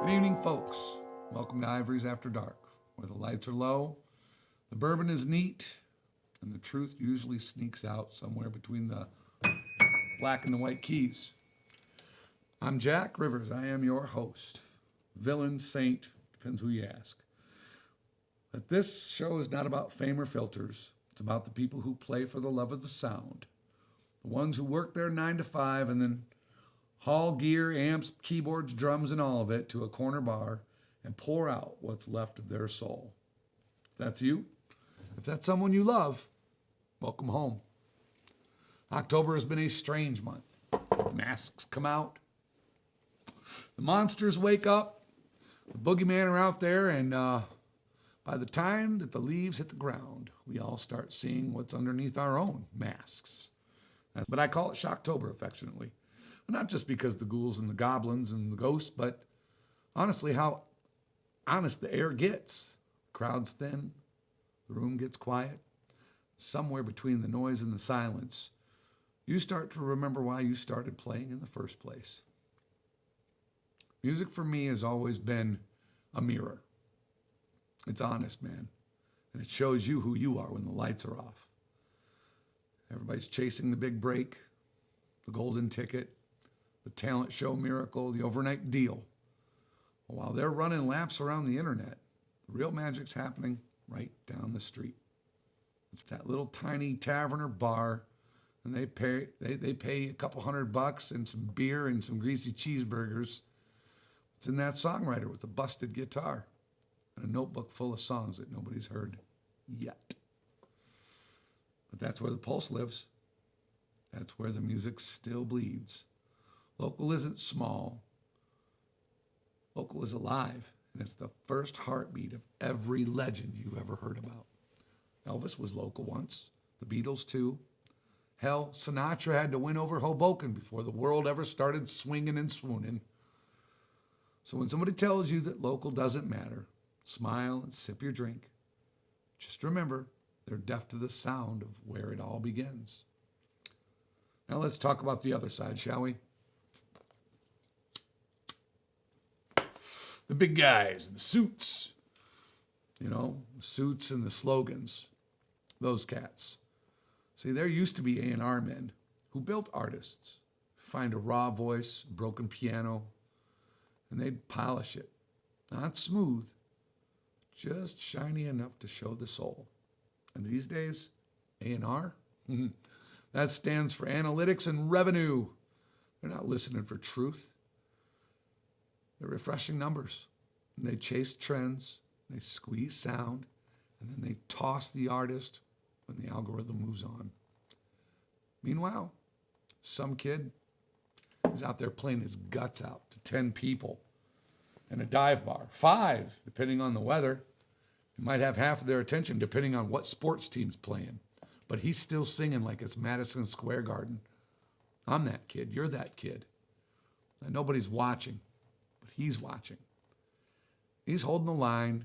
Good evening, folks. Welcome to Ivory's After Dark, where the lights are low, the bourbon is neat, and the truth usually sneaks out somewhere between the black and the white keys. I'm Jack Rivers. I am your host. Villain, saint, depends who you ask. But this show is not about fame or filters. It's about the people who play for the love of the sound. The ones who work their 9 to 5 and then haul gear, amps, keyboards, drums, and all of it to a corner bar and pour out what's left of their soul. If that's you, if that's someone you love, welcome home. October has been a strange month. The masks come out. The monsters wake up. The boogeyman are out there, and by the time that the leaves hit the ground, we all start seeing what's underneath our own masks. But I call it Shocktober affectionately. Not just because the ghouls and the goblins and the ghosts, but honestly how honest the air gets. The crowd's thin, the room gets quiet. Somewhere between the noise and the silence, you start to remember why you started playing in the first place. Music for me has always been a mirror. It's honest, man. And it shows you who you are when the lights are off. Everybody's chasing the big break, the golden ticket, the talent show miracle, the overnight deal. While they're running laps around the internet, the real magic's happening right down the street. It's that little tiny tavern or bar, and they pay a couple $100 and some beer and some greasy cheeseburgers. It's in that songwriter with a busted guitar and a notebook full of songs that nobody's heard yet. But that's where the pulse lives. That's where the music still bleeds. Local isn't small. Local is alive, and it's the first heartbeat of every legend you've ever heard about. Elvis was local once, the Beatles too. Hell, Sinatra had to win over Hoboken before the world ever started swinging and swooning. So when somebody tells you that local doesn't matter, smile and sip your drink. Just remember, they're deaf to the sound of where it all begins. Now let's talk about the other side, shall we? The big guys, the suits, the suits and the slogans, those cats. See, there used to be A&R men who built artists, find a raw voice, broken piano, and they'd polish it. Not smooth, just shiny enough to show the soul. And these days, A&R, that stands for analytics and revenue. They're not listening for truth. They're refreshing numbers. And they chase trends, they squeeze sound, and then they toss the artist when the algorithm moves on. Meanwhile, some kid is out there playing his guts out to 10 people in a dive bar, 5, depending on the weather. He might have half of their attention depending on what sports team's playing. But he's still singing like it's Madison Square Garden. I'm that kid. You're that kid. And nobody's watching, but he's watching. He's holding the line,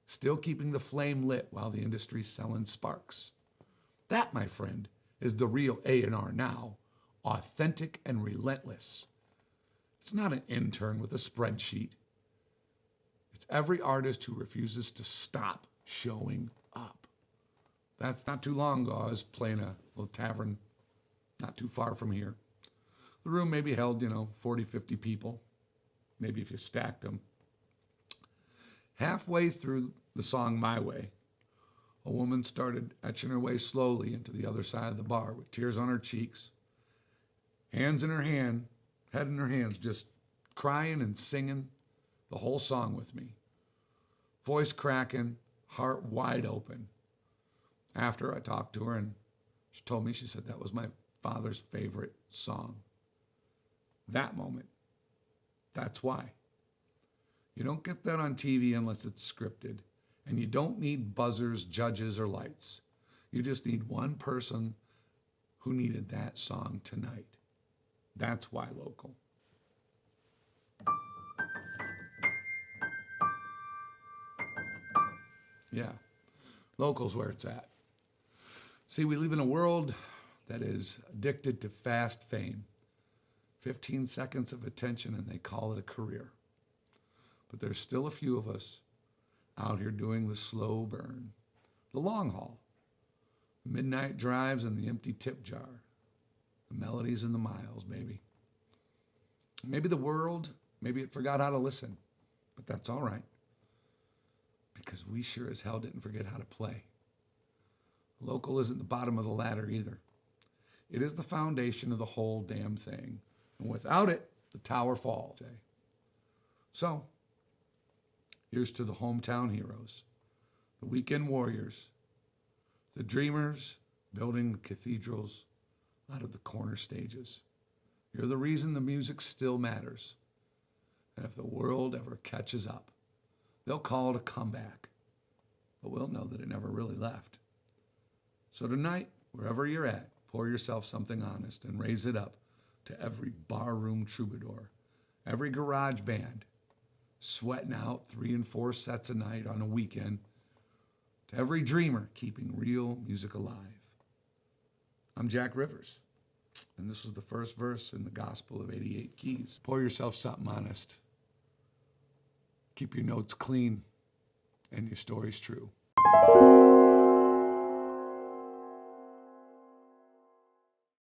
still keeping the flame lit while the industry's selling sparks. That, my friend, is the real A&R now, authentic and relentless. It's not an intern with a spreadsheet. It's every artist who refuses to stop showing up. That's not too long ago. I was playing a little tavern not too far from here. The room maybe held, 40, 50 people, maybe if you stacked them. Halfway through the song My Way, a woman started etching her way slowly into the other side of the bar with tears on her cheeks, hands in her hand, head in her hands, just crying and singing the whole song with me. Voice cracking, heart wide open. After I talked to her and she told me, she said that was my father's favorite song. That moment. That's why. You don't get that on TV unless it's scripted. And you don't need buzzers, judges, or lights. You just need one person who needed that song tonight. That's why local. Yeah, local's where it's at. See, we live in a world that is addicted to fast fame. 15 seconds of attention and they call it a career. But there's still a few of us out here doing the slow burn, the long haul, midnight drives and the empty tip jar, the melodies and the miles, maybe. Maybe the world, maybe it forgot how to listen, but that's all right, because we sure as hell didn't forget how to play. Local isn't the bottom of the ladder either. It is the foundation of the whole damn thing, and without it, the tower falls. So, here's to the hometown heroes, the weekend warriors, the dreamers building the cathedrals out of the corner stages. You're the reason the music still matters. And if the world ever catches up, they'll call it a comeback, but we'll know that it never really left. So tonight, wherever you're at, pour yourself something honest and raise it up to every barroom troubadour, every garage band, sweating out 3 and 4 sets a night on a weekend, to every dreamer keeping real music alive. I'm Jack Rivers, and this was the first verse in the Gospel of 88 Keys. Pour yourself something honest. Keep your notes clean and your stories true.